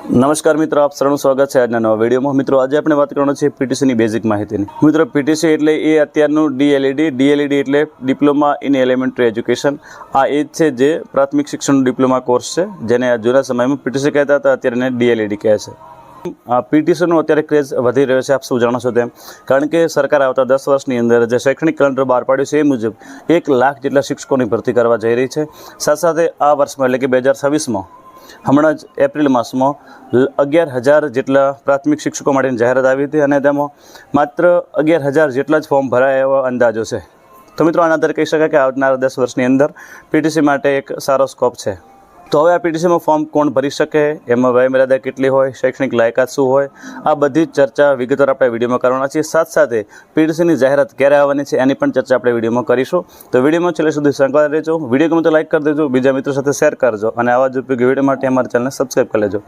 નમસ્કાર મિત્રો, આપ સૌનું સ્વાગત છે આજના નવા વિડીયોમાં। મિત્રો, આજે આપણે વાત કરવાનો છે પીટીસીની બેઝિક માહિતીની। મિત્રો, પીટીસી એટલે એ અત્યારનું ડીએલઈડી એટલે ડિપ્લોમા ઇન એલિમેન્ટરી એજ્યુકેશન। આ એ જ છે જે પ્રાથમિક શિક્ષણનો ડિપ્લોમા કોર્સ છે, જેને જૂના સમયમાં પીટીસી કહેતા હતા, અત્યારે એને ડીએલઈડી કહે છે। પીટીસીનો અત્યારે ક્રેઝ વધી રહ્યો છે, આપ શું જાણો છો તેમ, કારણ કે સરકાર આવતા 10 વર્ષની અંદર જે શૈક્ષણિક કેલેન્ડર બહાર પાડ્યું છે એ મુજબ 1 લાખ જેટલા શિક્ષકોની ભરતી કરવા જઈ રહી છે। સાથે સાથે આ વર્ષમાં એટલે કે 2026માં હમણાં જ એપ્રિલ માસમાં 11,000 જેટલા પ્રાથમિક શિક્ષકો માટેની જાહેરાત આવી હતી અને તેમાં માત્ર 11,000 જેટલા જ ફોર્મ ભરાયા એવા અંદાજો છે। તો મિત્રો, આના આધારે કહી શકાય કે આવનારા 10 વર્ષની અંદર પીટીસી માટે એક સારો સ્કોપ છે। તો હવે આ પીટીસીમાં ફોર્મ કોણ ભરી શકે, એમાં વયમર્યાદા કેટલી હોય, શૈક્ષણિક લાયકાત શું હોય, આ બધી જ ચર્ચા વિગતવાર આપણે વિડીયોમાં કરવાના છીએ। સાથે સાથે પીટીસીની જાહેરાત ક્યારે આવવાની છે એની પણ ચર્ચા આપણે વિડીયોમાં કરીશું। તો વિડીયોમાં છેલ્લે સુધી સંકળાયેલા રહેજો, વિડીયો ગમે તો લાઈક કરી દેજો, બીજા મિત્રો સાથે શેર કરજો અને આવા જ ઉપયોગી વિડીયો માટે અમારી ચેનલને સબસ્ક્રાઈબ કરી લેજો।